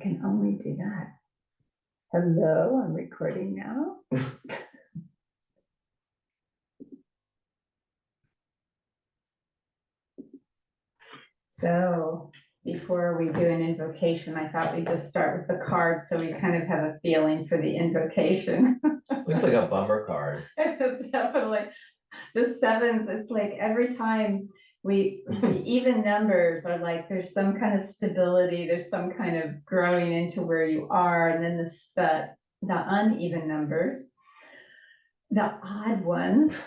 can only do that. Hello, I'm recording now. So before we do an invocation, I thought we'd just start with the card so we kind of have a feeling for the invocation. Looks like a bummer card. Definitely. The sevens, it's like every time the even numbers are like there's some kind of stability, there's some kind of growing into where you are, and then the uneven numbers, the odd ones,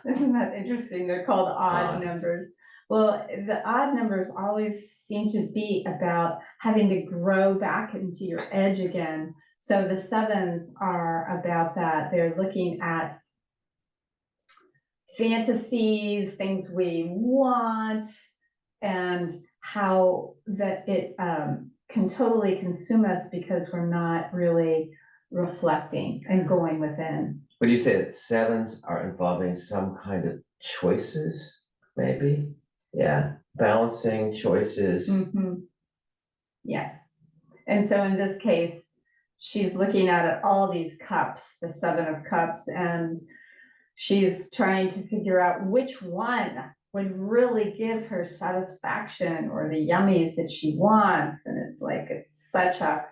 isn't that interesting? They're called odd numbers. Well, the odd numbers always seem to be about having to grow back into your edge again. So the sevens are about that. They're looking at fantasies, things we want, and how that it can totally consume us because we're not really reflecting and going within. Would you say that sevens are involving some kind of choices, maybe? Yeah, balancing choices. Yes. And so in this case, she's looking at all these cups, the Seven of Cups, and she's trying to figure out which one would really give her satisfaction or the yummies that she wants. And it's like, it's such a,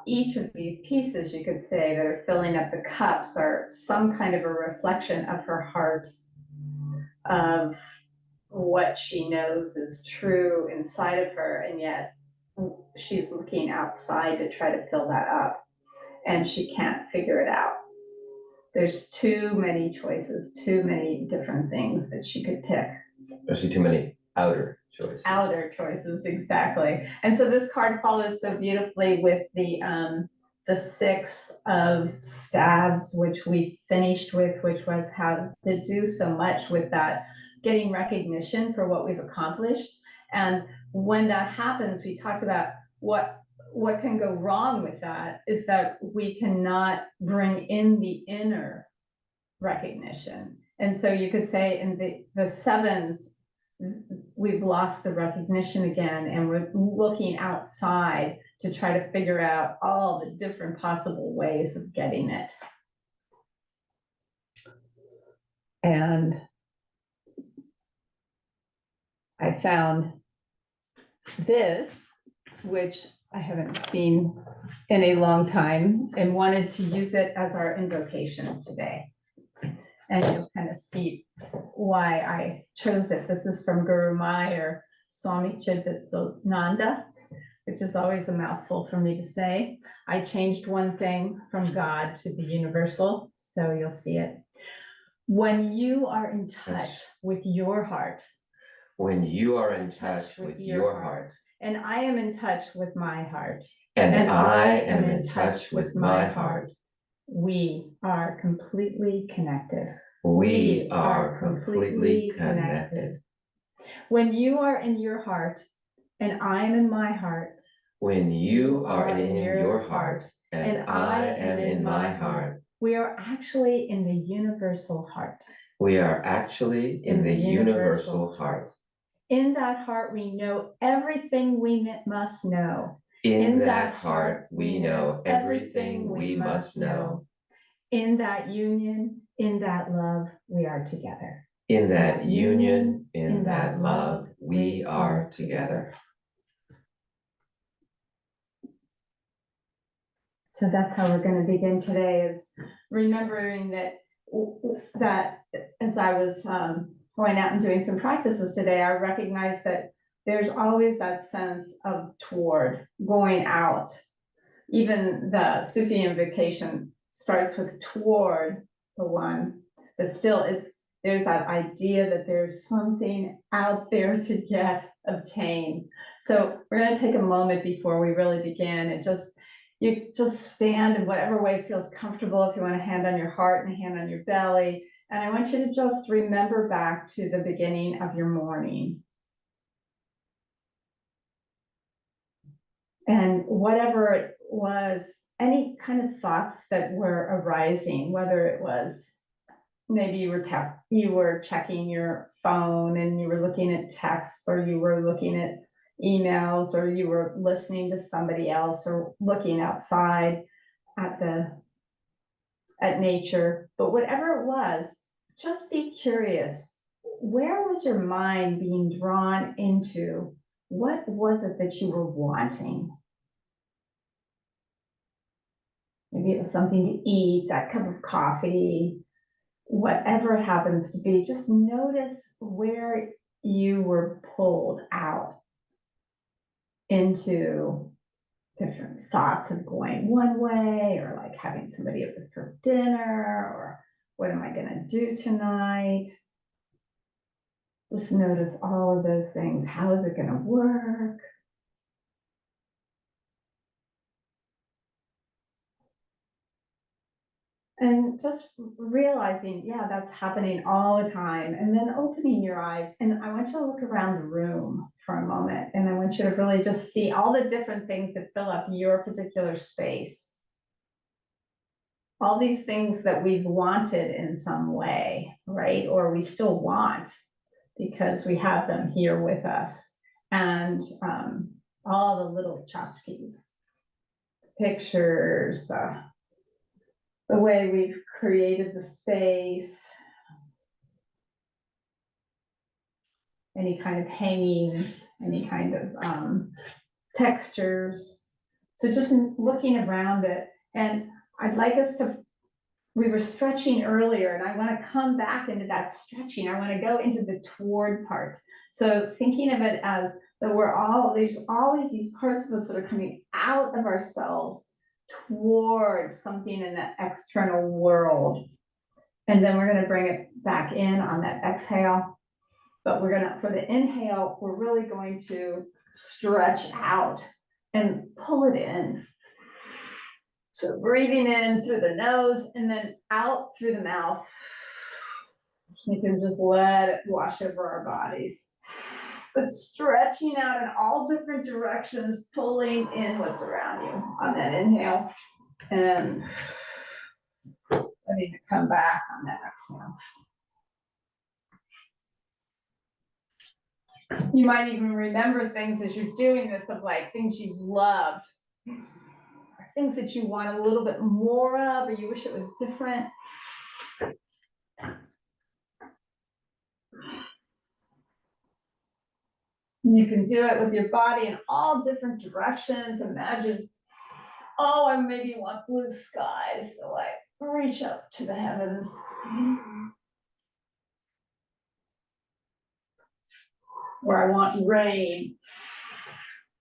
each of these pieces, you could say, that are filling up the cups are some kind of a reflection of her heart, of what she knows is true inside of her, and yet she's looking outside to try to fill that up, and she can't figure it out. There's too many choices, too many different things that she could pick. Especially too many outer choices. Outer choices, exactly. And so this card follows so beautifully with the Six of Staves, which we finished with, which was how to do so much with that, getting recognition for what we've accomplished. And when that happens, we talked about what can go wrong with that is that we cannot bring in the inner recognition. And so you could say in the sevens, we've lost the recognition again, and we're looking outside to try to figure out all the different possible ways of getting it. And I found this, which I haven't seen in a long time, and wanted to use it as our invocation today. And you'll kind of see why I chose it. This is from Guru Mayer, Swami Chidananda, which is always a mouthful for me to say. I changed one thing from God to the universal, so you'll see it. When you are in touch with your heart. When you are in touch with your heart. And I am in touch with my heart. And I am in touch with my heart. We are completely connected. We are completely connected. When you are in your heart and I am in my heart. When you are in your heart and I am in my heart. We are actually in the universal heart. We are actually in the universal heart. In that heart, we know everything we must know. In that heart, we know everything we must know. In that union, in that love, we are together. In that union, in that love, we are together. So that's how we're going to begin today, is remembering that as I was going out and doing some practices today, I recognized that there's always that sense of toward, going out. Even the Sufi invocation starts with toward the one, but still there's that idea that there's something out there to obtain. So we're going to take a moment before we really begin, and you just stand in whatever way feels comfortable. If you want a hand on your heart and a hand on your belly. And I want you to just remember back to the beginning of your morning. And whatever it was, any kind of thoughts that were arising, whether it was maybe you were checking your phone and you were looking at texts, or you were looking at emails, or you were listening to somebody else, or looking outside at nature, but whatever it was, just be curious. Where was your mind being drawn into? What was it that you were wanting? Maybe it was something to eat, that cup of coffee, whatever it happens to be. Just notice where you were pulled out into different thoughts of going one way, or like having somebody over for dinner, or what am I going to do tonight? Just notice all of those things. How is it going to work? And just realizing, yeah, that's happening all the time. And then opening your eyes. And I want you to look around the room for a moment. And I want you to really just see all the different things that fill up your particular space. All these things that we've wanted in some way, right? Or we still want, because we have them here with us. And all the little tchotchkes, pictures, the way we've created the space, any kind of hangings, any kind of textures. So just looking around it. And I'd like us to, we were stretching earlier, and I want to come back into that stretching. I want to go into the toward part. So thinking of it as that there's always these parts of us that are coming out of ourselves toward something in the external world. And then we're going to bring it back in on that exhale. But we're gonna, for the inhale, we're really going to stretch out and pull it in. So breathing in through the nose and then out through the mouth. You can just let it wash over our bodies. But stretching out in all different directions, pulling in what's around you on that inhale, and letting it come back on that exhale. You might even remember things as you're doing this, of like things you've loved, or things that you want a little bit more of, or you wish it was different. You can do it with your body in all different directions. Imagine, oh, I maybe want blue skies, so like reach up to the heavens. Or I want rain.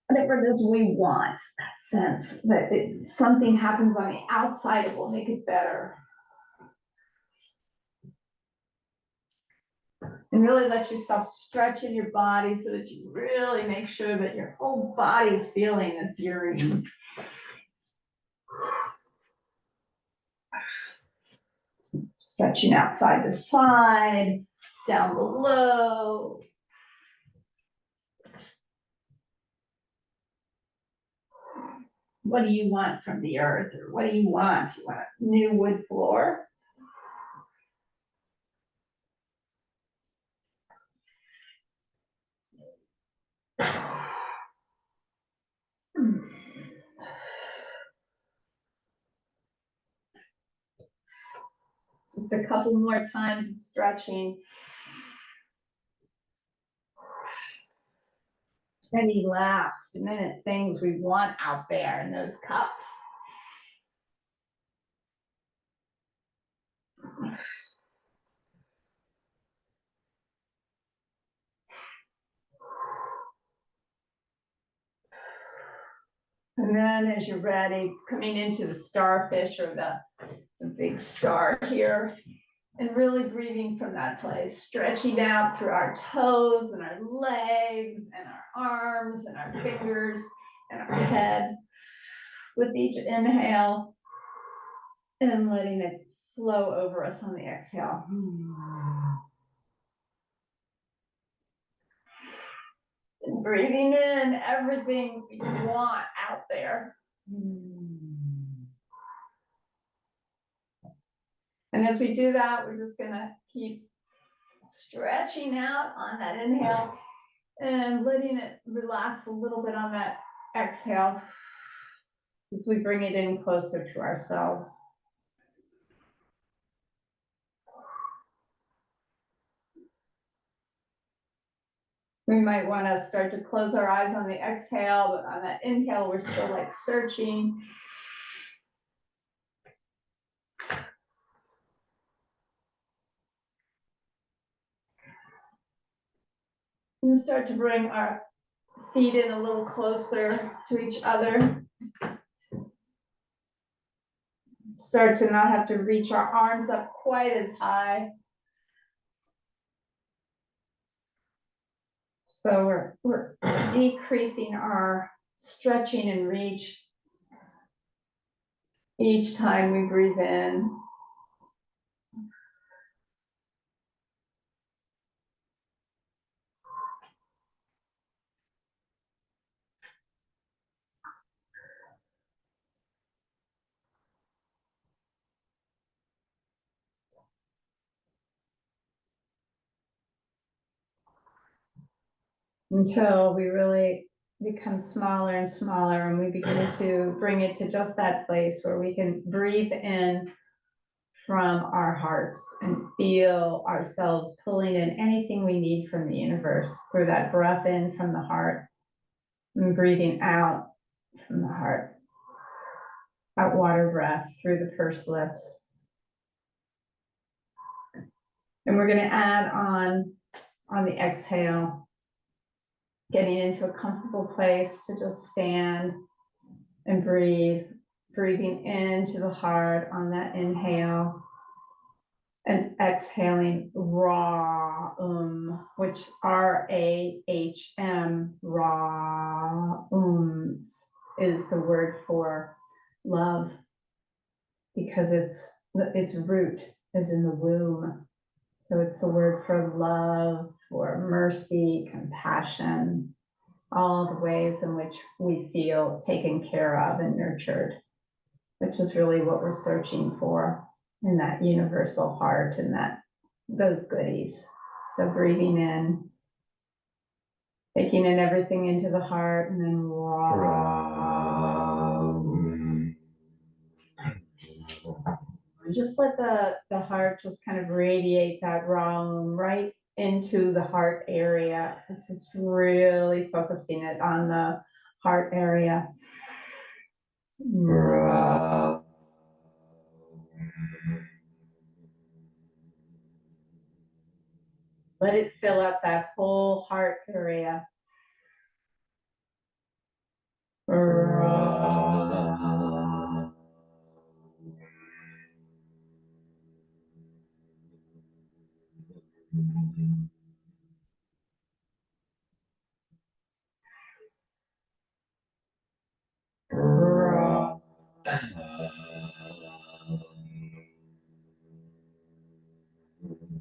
Whatever it is we want, that sense that something happens on the outside, it will make it better. And really let yourself stretch in your body so that you really make sure that your whole body is feeling this urine. Stretching outside to side, down below. What do you want from the earth? Or what do you want? You want a new wood floor? Just a couple more times of stretching. Any last minute things we want out there in those cups. And then as you're ready, coming into the starfish, or the big star here, and really breathing from that place, stretching out through our toes and our legs and our arms and our fingers and our head with each inhale, and letting it flow over us on the exhale. And breathing in everything you want out there. And as we do that, we're just gonna keep stretching out on that inhale And letting it relax a little bit on that exhale as we bring it in closer to ourselves. We might want to start to close our eyes on the exhale, but on that inhale, we're still like searching. And start to bring our feet in a little closer to each other. Start to not have to reach our arms up quite as high. So we're decreasing our stretching and reach each time we breathe in. Until we really become smaller and smaller, and we begin to bring it to just that place where we can breathe in from our hearts and feel ourselves pulling in anything we need from the universe through that breath in from the heart and breathing out from the heart. Out water breath through the pursed lips. And we're going to add on the exhale, getting into a comfortable place to just stand and breathe, breathing into the heart on that inhale and exhaling Ra, which R-A-H-M, Ra, is the word for love, because its root is in the womb. So it's the word for love, for mercy, compassion, all the ways in which we feel taken care of and nurtured, which is really what we're searching for in that universal heart and those goodies. So breathing in, taking in everything into the heart, and then just let the heart just kind of radiate that Ram right into the heart area. It's just really focusing it on the heart area. Let it fill up that whole heart area.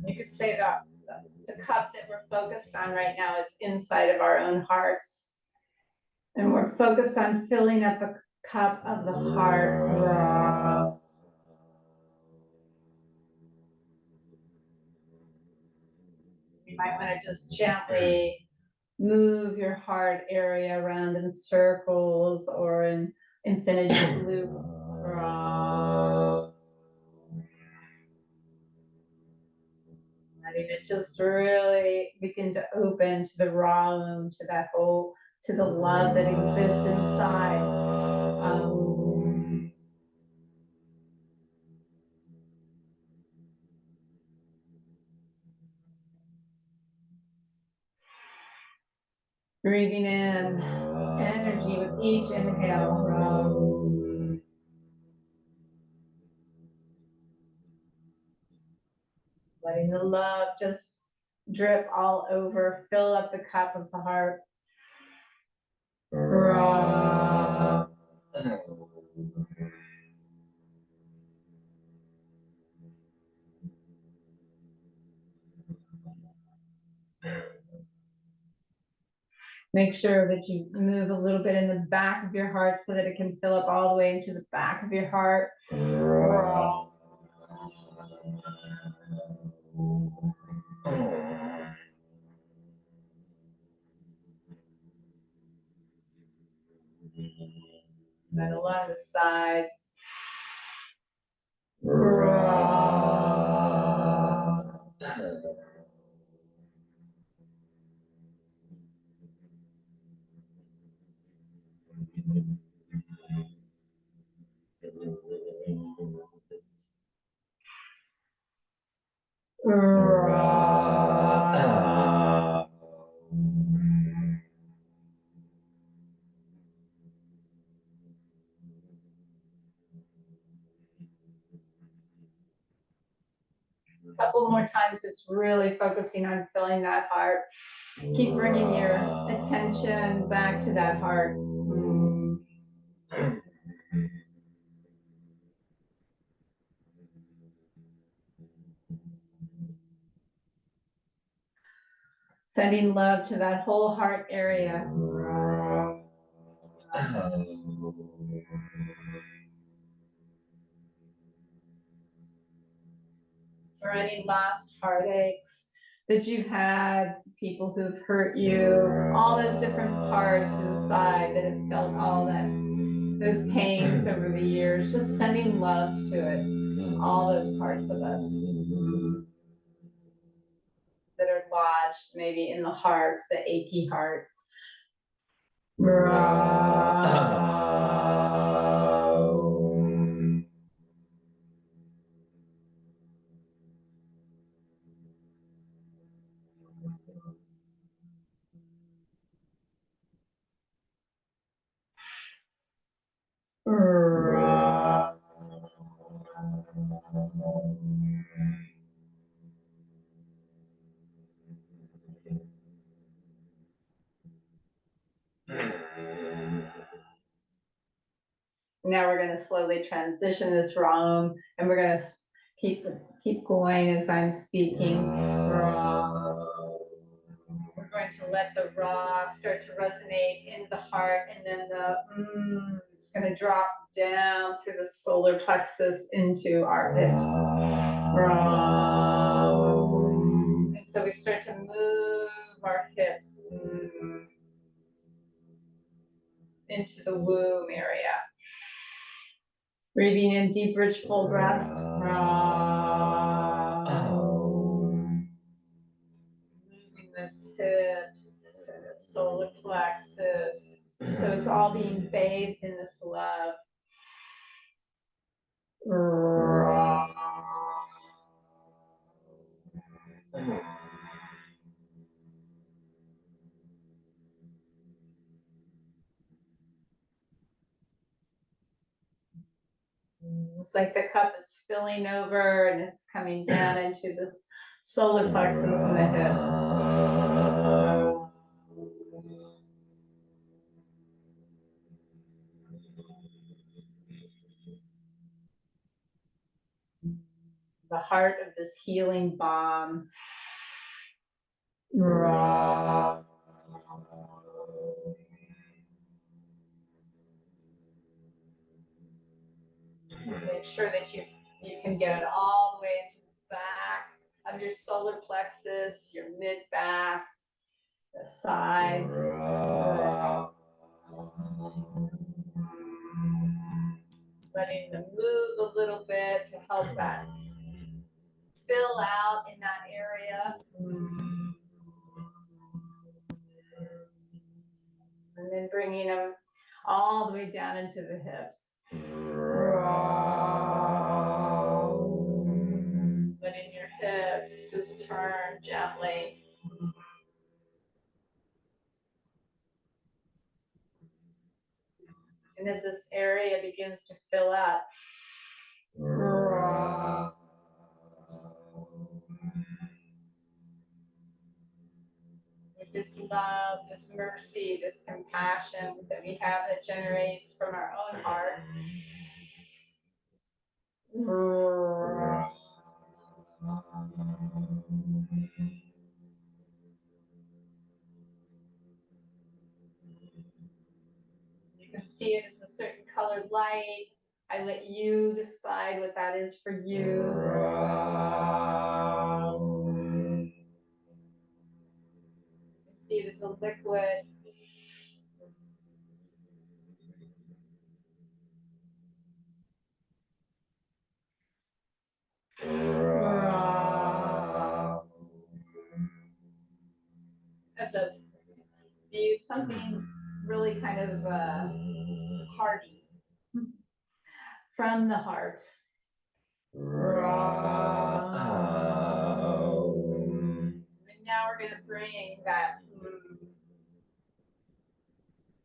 You could say that the cup that we're focused on right now is inside of our own hearts. And we're focused on filling up the cup of the heart. You might want to just gently move your heart area around in circles or in infinity loop. Letting it just really begin to open to the Ram, to that whole, to the love that exists inside. Breathing in energy with each inhale. Letting the love just drip all over, fill up the cup of the heart. Make sure that you move a little bit in the back of your heart so that it can fill up all the way into the back of your heart. And then along the sides. Couple more times, just really focusing on filling that heart. Keep bringing your attention back to that heart. Sending love to that whole heart area. For any last heartaches that you've had, people who've hurt you, all those different parts inside that have felt all those pains over the years, just sending love to it. All those parts of us that are lodged maybe in the heart, the achy heart. Now we're going to slowly transition this room, and we're going to keep going as I'm speaking. We're going to let the ra start to resonate in the heart, and then it's going to drop down through the solar plexus into our hips. And so we start to move our hips into the womb area. Breathing in deep, rich, full breaths. Moving those hips, the solar plexus. So it's all being bathed in this love. It's like the cup is spilling over and it's coming down into the solar plexus and the hips. The heart of this healing bomb. Make sure that you can get it all the way into the back of your solar plexus, your mid back, the sides. Letting them move a little bit to help that fill out in that area. And then bringing them all the way down into the hips. Letting your hips just turn gently. And as this area begins to fill out, with this love, this mercy, this compassion that we have that generates from our own heart. You can see it as a certain colored light. I let you decide what that is for you. You can see it as a liquid. something really kind of hearty from the heart. And now we're gonna bring that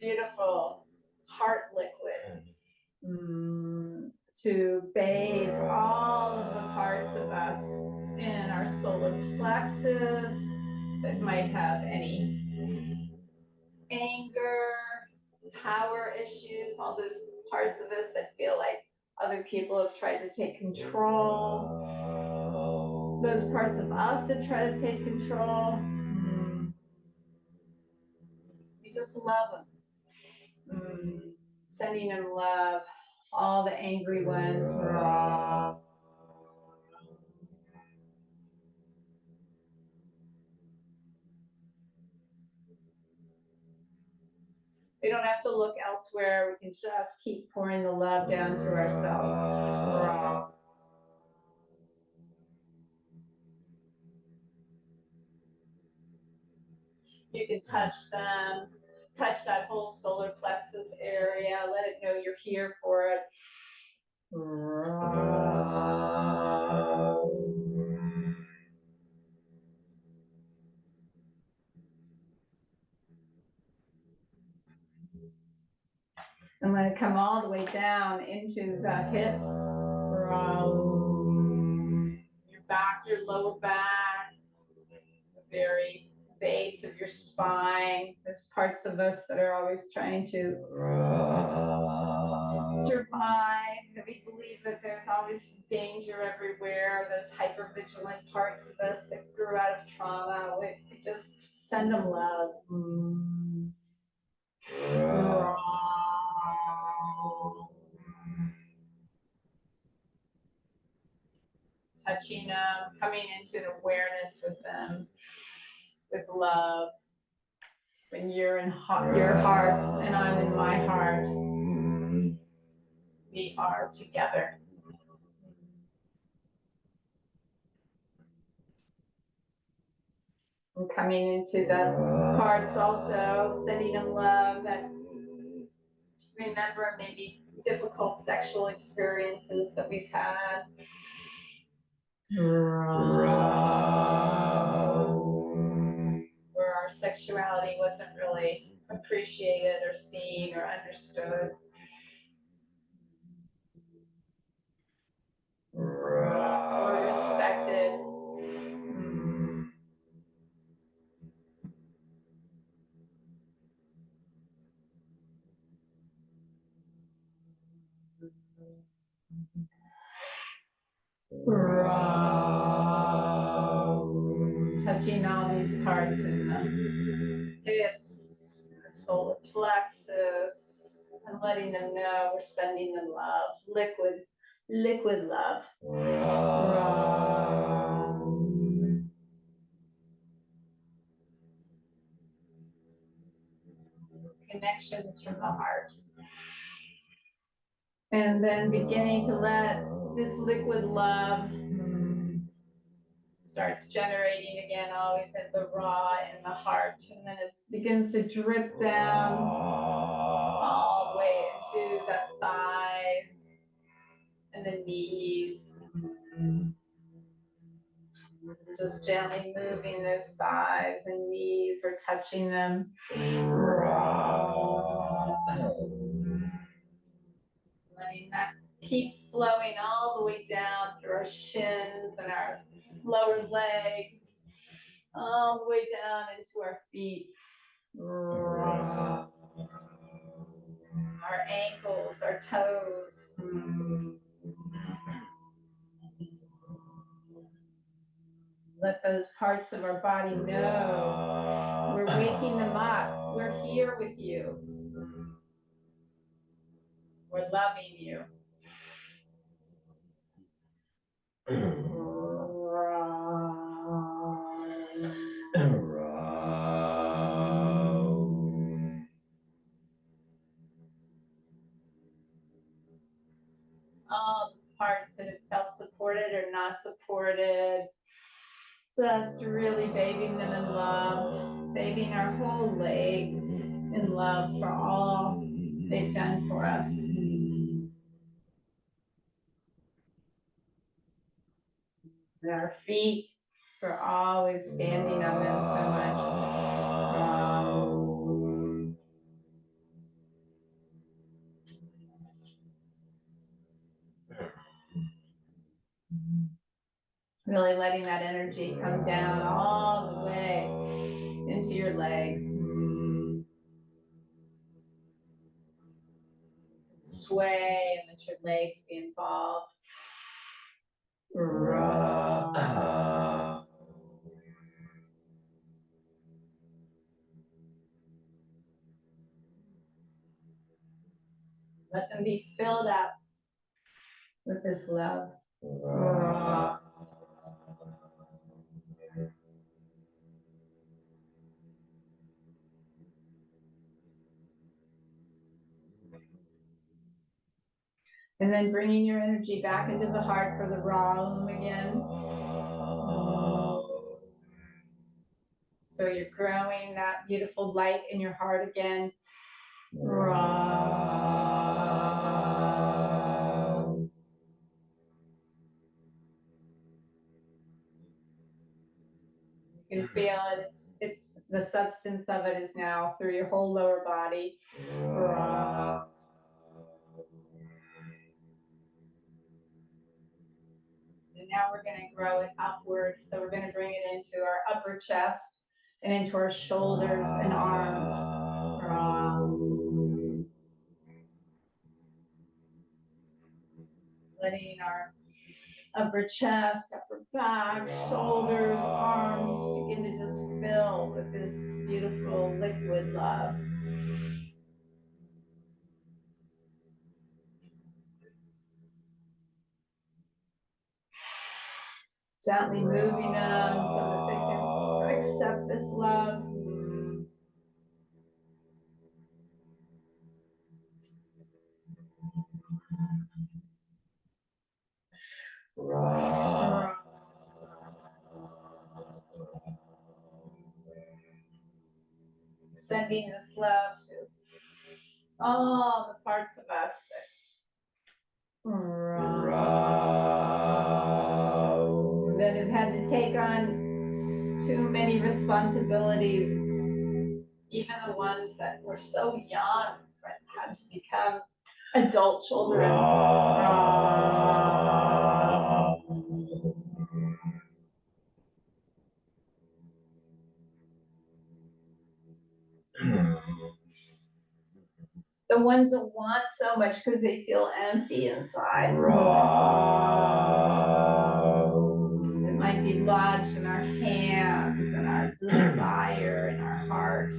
beautiful heart liquid to bathe all of the parts of us in our solar plexus that might have any anger, power issues, all those parts of us that feel like other people have tried to take control. Those parts of us that try to take control. We just love them. Sending them love, all the angry ones. We don't have to look elsewhere. We can just keep pouring the love down to ourselves. You can touch them, touch that whole solar plexus area, let it know you're here for it. I'm going to come all the way down into the hips, your back, your lower back, the very base of your spine. There's parts of us that are always trying to survive, that we believe that there's always danger everywhere. Those hypervigilant parts of us that grew out of trauma, we just send them love. Touching them, coming into an awareness with them, with love. When you're in your heart and I'm in my heart, we are together. And coming into the parts also, sending them love that remember maybe difficult sexual experiences that we've had. Where our sexuality wasn't really appreciated or seen or understood. Or respected. Touching all these parts in the hips, the solar plexus, and letting them know we're sending them love, liquid love. Connections from the heart. And then beginning to let this liquid love starts generating again, always at the raw in the heart. And then it begins to drip down all the way into the thighs and the knees. Just gently moving those thighs and knees or touching them. Letting that keep flowing all the way down through our shins and our lower legs, all the way down into our feet. Our ankles, our toes. Let those parts of our body know we're waking them up. We're here with you. We're loving you. All the parts that have felt supported or not supported. Just really bathing them in love, bathing our whole legs, in love for all they've done for us. And our feet for always standing on them so much. Really letting that energy come down all the way into your legs. Sway and let your legs be involved. Let them be filled up with this love. And then bringing your energy back into the heart for the Ra again. So you're growing that beautiful light in your heart again. You can feel it. It's the substance of it is now through your whole lower body. And now we're going to grow it upward. So we're going to bring it into our upper chest and into our shoulders and arms. Letting our upper chest, upper back, shoulders, arms begin to just fill with this beautiful liquid love. Gently moving them so that they can accept this love. Sending this love to all the parts of us that have had to take on too many responsibilities, even the ones that were so young but had to become adult children. The ones that want so much because they feel empty inside. It might be lodged in our hands and our desire in our heart.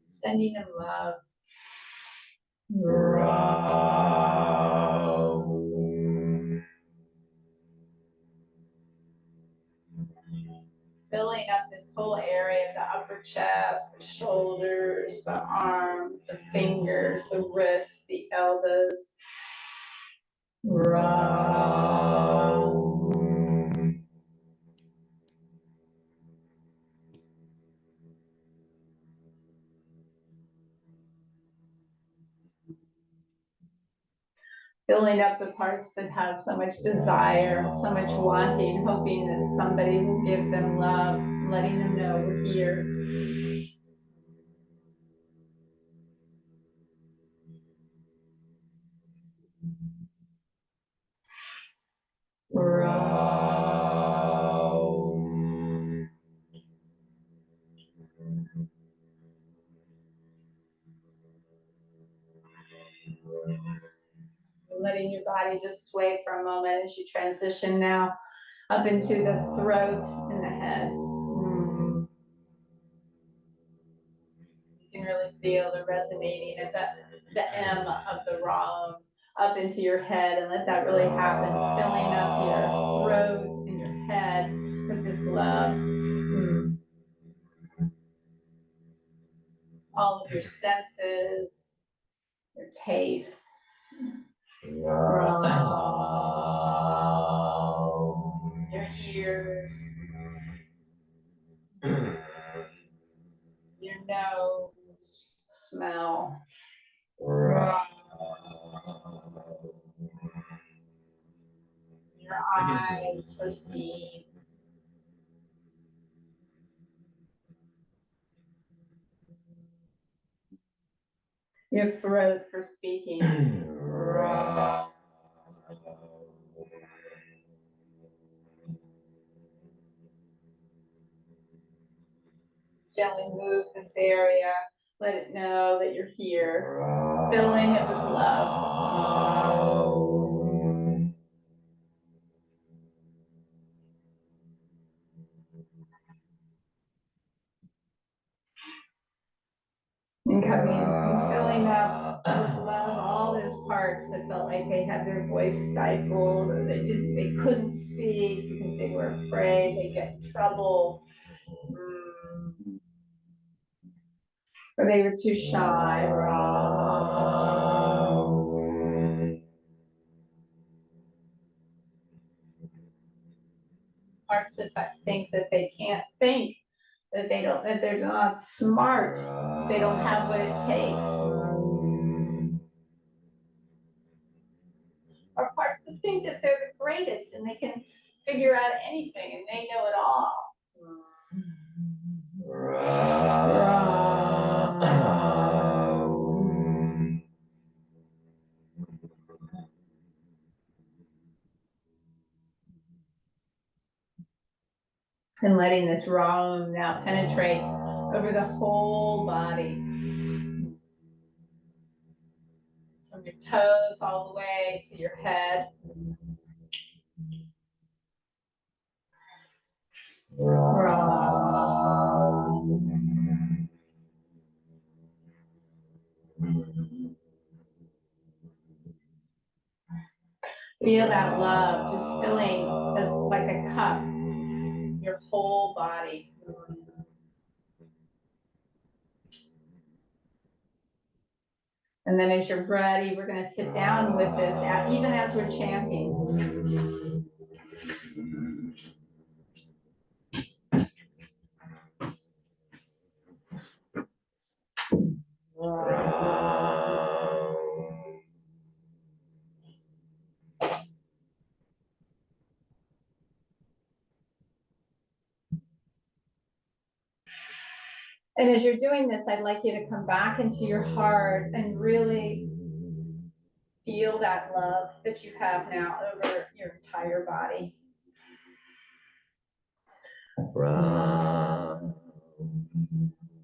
Sending them love. Filling up this whole area, the upper chest, the shoulders, the arms, the fingers, the wrists, the elbows. Filling up the parts that have so much desire, so much wanting, hoping that somebody will give them love, letting them know we're here. Letting your body just sway for a moment as you transition now up into the throat and the head. You can really feel the resonating of the M of the Ra up into your head, and let that really happen, filling up your throat and your head with this love. All of your senses, your taste. Your ears. smell. Ra. Your eyes for seeing. Your throat for speaking. Ra. Gently move this area. Let it know that you're here. Filling it with love. And coming and filling up with love all those parts that felt like they had their voice stifled, or they couldn't speak because they were afraid they'd get in trouble. Or they were too shy. Parts that think that they can't think, that that they're not smart, they don't have what it takes. Or parts that think that they're the greatest and they can figure out anything and they know it all. And letting this Ram now penetrate over the whole body. From your toes all the way to your head. Feel that love just filling as like a cup, your whole body. And then as you're ready, we're going to sit down with this, even as we're chanting. And as you're doing this, I'd like you to come back into your heart and really feel that love that you have now over your entire body.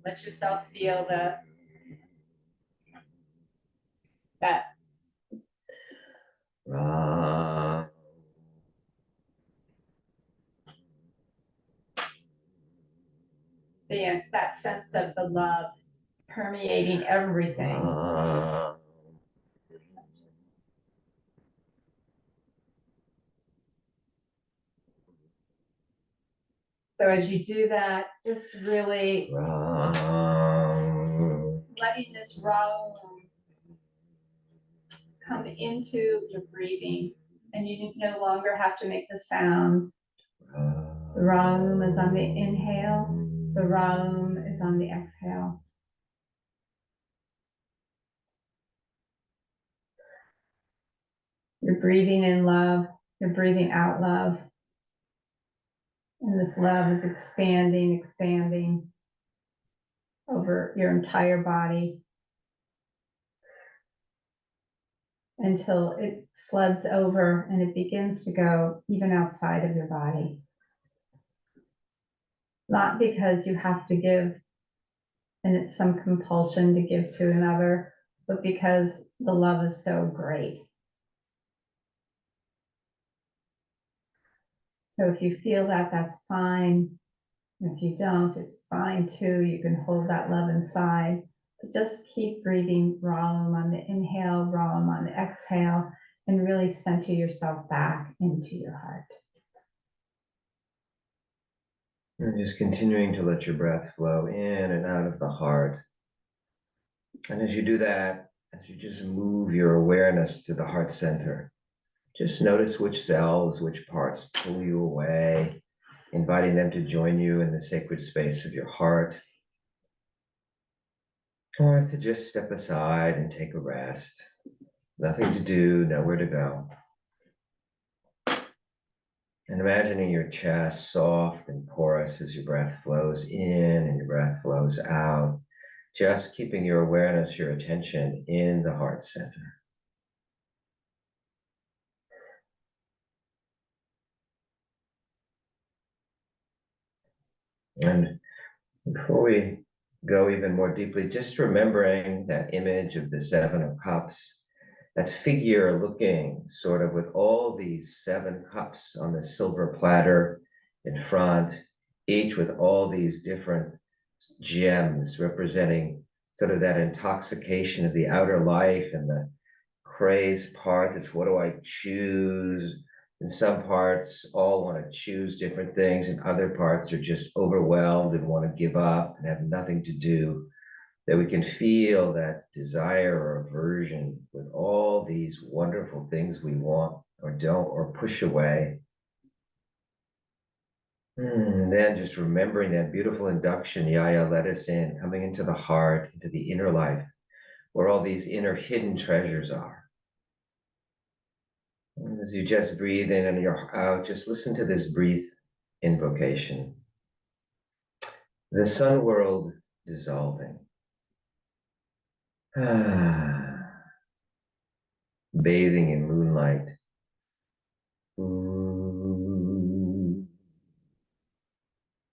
Let yourself feel that that sense of the love permeating everything. So as you do that, just really letting this Ram come into your breathing, and you no longer have to make the sound. The Ram is on the inhale, the Ram is on the exhale. You're breathing in love, you're breathing out love. And this love is expanding, expanding over your entire body until it floods over and it begins to go even outside of your body. Not because you have to give and it's some compulsion to give to another, but because the love is so great. So if you feel that, that's fine. If you don't, it's fine too. You can hold that love inside. But just keep breathing Ram on the inhale, Ram on the exhale, and really center yourself back into your heart. And just continuing to let your breath flow in and out of the heart. And as you do that, as you just move your awareness to the heart center, just notice which cells, which parts pull you away, inviting them to join you in the sacred space of your heart. or to just step aside and take a rest. Nothing to do, nowhere to go. And imagining your chest soft and porous as your breath flows in and your breath flows out. Just keeping your awareness, your attention in the heart center. And before we go even more deeply, just remembering that image of the Seven of Cups, that figure looking sort of with all these 7 cups on the silver platter in front, each with all these different gems representing sort of that intoxication of the outer life and the crazed part that's what do I choose? In some parts, all want to choose different things, and other parts are just overwhelmed and want to give up and have nothing to do. That we can feel that desire or aversion with all these wonderful things we want or don't or push away. And then just remembering that beautiful induction Yaya led us in, coming into the heart, into the inner life, where all these inner hidden treasures are. And as you just breathe in and you're out, just listen to this brief invocation. The sun world dissolving. Bathing in moonlight.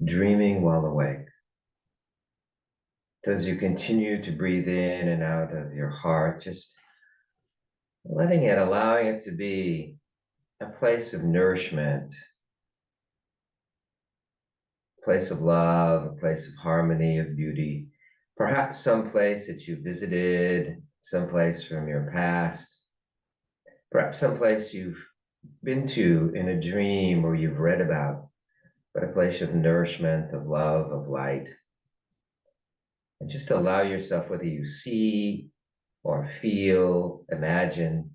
Dreaming while awake. So as you continue to breathe in and out of your heart, just letting it, allowing it to be a place of nourishment, a place of love, a place of harmony, of beauty, perhaps some place that you visited, some place from your past, perhaps some place you've been to in a dream or you've read about, but a place of nourishment, of love, of light. And just allow yourself, whether you see or feel, imagine,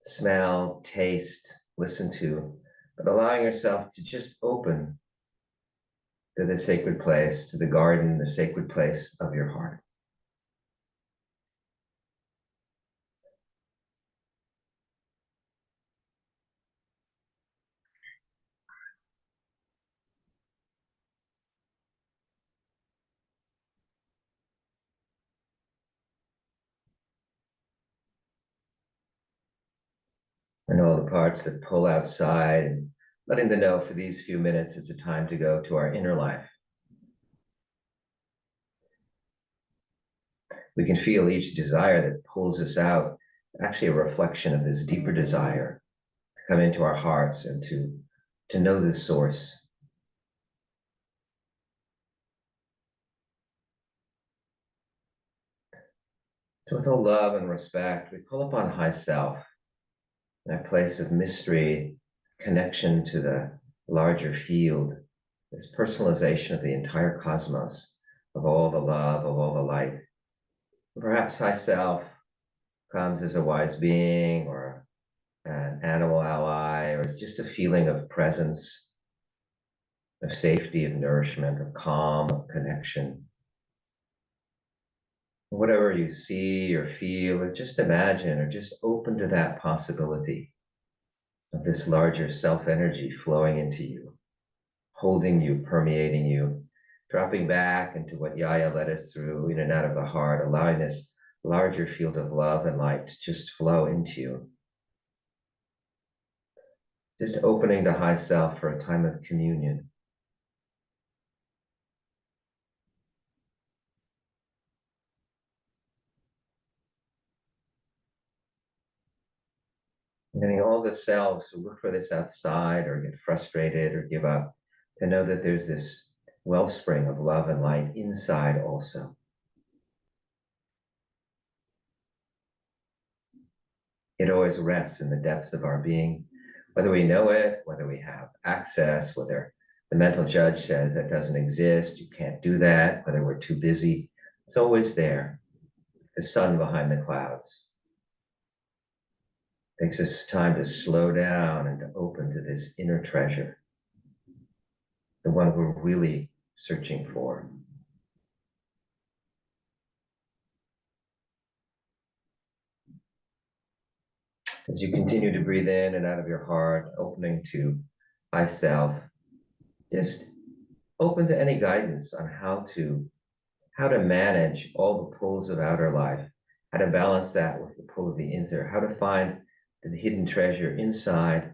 smell, taste, listen to, but allowing yourself to just open to the sacred place, to the garden, the sacred place of your heart. And all the parts that pull outside, and letting them know for these few minutes it's a time to go to our inner life. We can feel each desire that pulls us out, actually a reflection of this deeper desire to come into our hearts and to know the source. So with all love and respect, we pull upon high self, that place of mystery, connection to the larger field, this personalization of the entire cosmos, of all the love, of all the light. Perhaps high self comes as a wise being or an animal ally, or it's just a feeling of presence, of safety, of nourishment, of calm, of connection. Whatever you see or feel, or just imagine, or just open to that possibility of this larger self energy flowing into you, holding you, permeating you, dropping back into what Yaya led us through, in and out of the heart, allowing this larger field of love and light to just flow into you. Just opening the high self for a time of communion. And getting all the selves who look for this outside or get frustrated or give up, to know that there's this wellspring of love and light inside also. It always rests in the depths of our being, whether we know it, whether we have access, whether the mental judge says that doesn't exist, you can't do that, whether we're too busy. It's always there, the sun behind the clouds. Takes us time to slow down and to open to this inner treasure, the one we're really searching for. As you continue to breathe in and out of your heart, opening to I self, just open to any guidance on how to manage all the pulls of outer life, how to balance that with the pull of the inner, how to find the hidden treasure inside,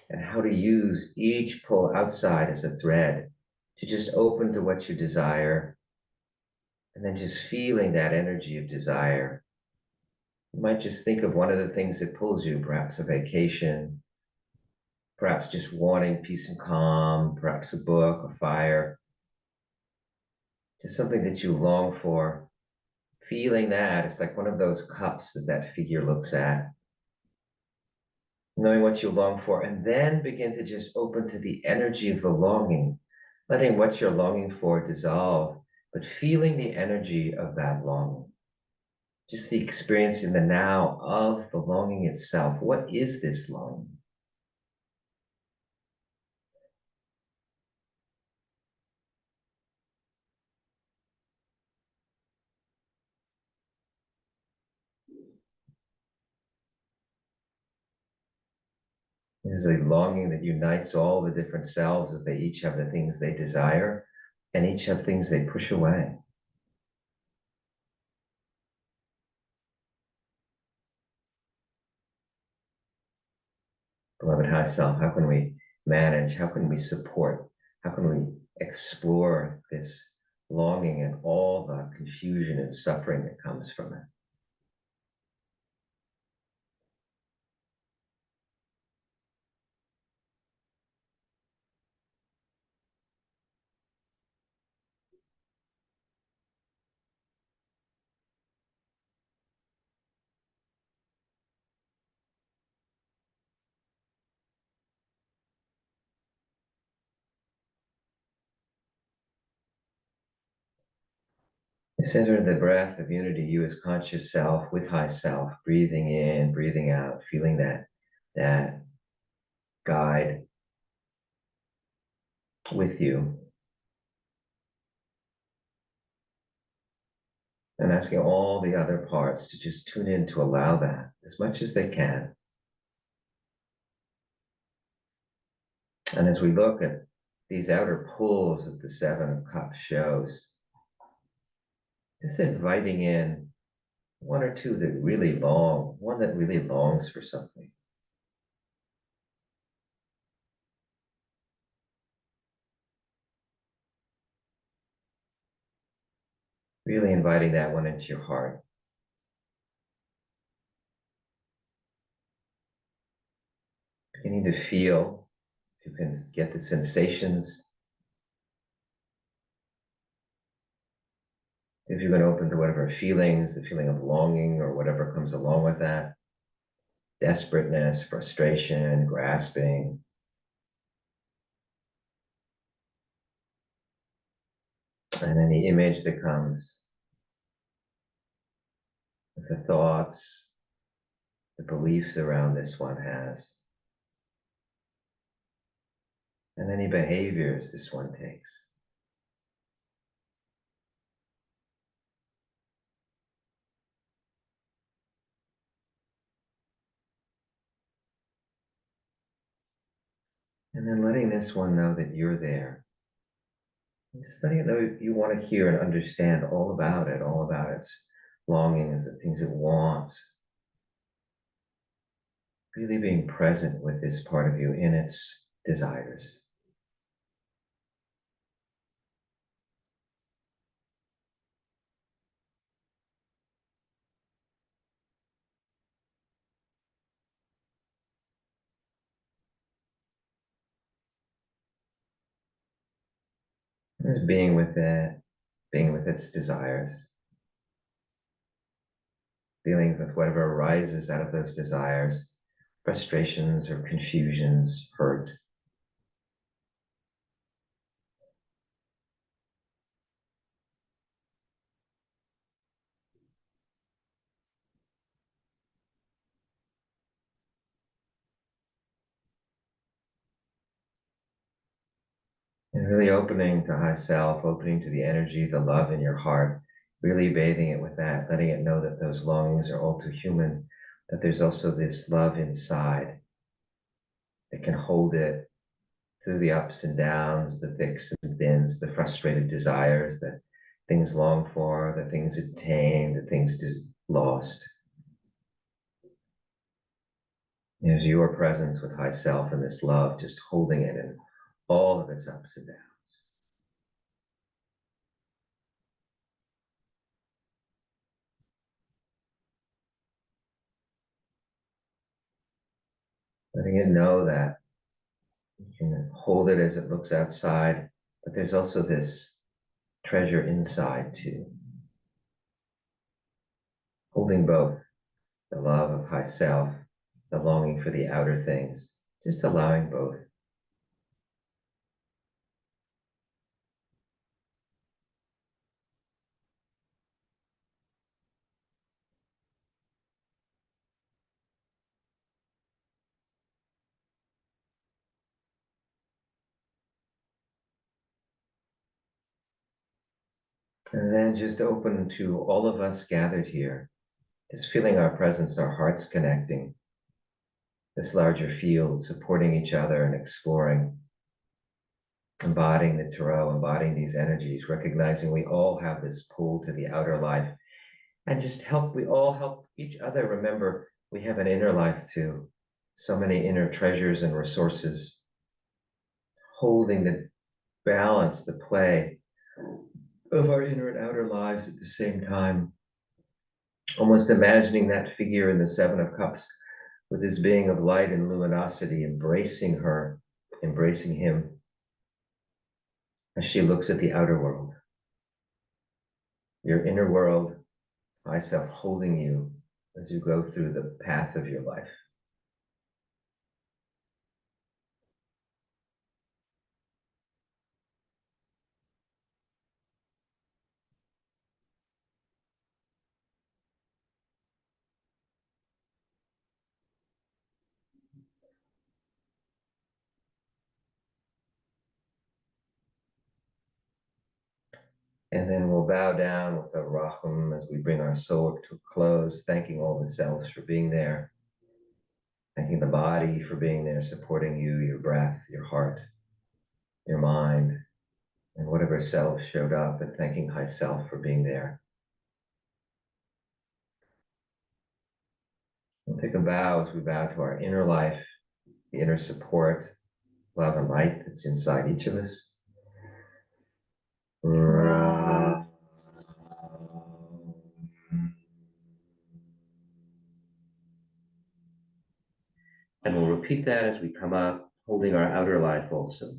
and how to use each pull outside as a thread to just open to what you desire, and then just feeling that energy of desire. You might just think of one of the things that pulls you, perhaps a vacation, perhaps just wanting peace and calm, perhaps a book, a fire, just something that you long for. Feeling that, it's like one of those cups that that figure looks at, knowing what you long for, and then begin to just open to the energy of the longing, letting what you're longing for dissolve, but feeling the energy of that longing. Just the experience in the now of the longing itself. What is this longing? This is a longing that unites all the different selves as they each have the things they desire and each have things they push away. Beloved high self, how can we manage? How can we support? How can we explore this longing and all the confusion and suffering that comes from it? Center the breath of unity, you as conscious self with high self, breathing in, breathing out, feeling that guide with you, and asking all the other parts to just tune in to allow that as much as they can. And as we look at these outer pulls that the Seven of Cups shows, just inviting in one or two that really long, one that really longs for something. Really inviting that one into your heart. Beginning to feel, if you can get the sensations, if you've been open to whatever feelings, the feeling of longing or whatever comes along with that, desperateness, frustration, grasping, and any image that comes with the thoughts, the beliefs around this one has, and any behaviors this one takes. And then letting this one know that you're there. And just letting it know you want to hear and understand all about it, all about its longings, the things it wants. Really being present with this part of you in its desires. Just being with it, being with its desires, feeling with whatever arises out of those desires, frustrations or confusions, hurt. And really opening to high self, opening to the energy, the love in your heart, really bathing it with that, letting it know that those longings are all too human, that there's also this love inside that can hold it through the ups and downs, the thicks and thins, the frustrated desires, the things longed for, the things attained, the things just lost. There's your presence with high self and this love, just holding it in all of its ups and downs. Letting it know that you can hold it as it looks outside, but there's also this treasure inside too. Holding both the love of high self, the longing for the outer things, just allowing both. And then just open to all of us gathered here, just feeling our presence, our hearts connecting, this larger field, supporting each other and exploring, embodying the Tarot, embodying these energies, recognizing we all have this pull to the outer life, and just we all help each other. Remember, we have an inner life too. So many inner treasures and resources, holding the balance, the play of our inner and outer lives at the same time. Almost imagining that figure in the Seven of Cups with his being of light and luminosity, embracing her, embracing him as she looks at the outer world. Your inner world, myself holding you as you go through the path of your life. And then we'll bow down with a Rachum as we bring our soul to a close, thanking all the selves for being there, thanking the body for being there, supporting you, your breath, your heart, your mind, and whatever self showed up, and thanking high self for being there. We'll take a bow as we bow to our inner life, the inner support, love and light that's inside each of us. And we'll repeat that as we come up, holding our outer life also.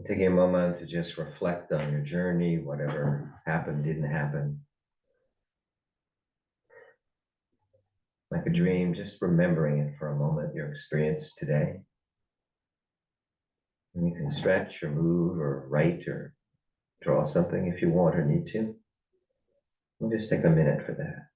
Taking a moment to just reflect on your journey, whatever happened, didn't happen. Like a dream, just remembering it for a moment, your experience today. And you can stretch or move or write or draw something if you want or need to. We'll just take a minute for that.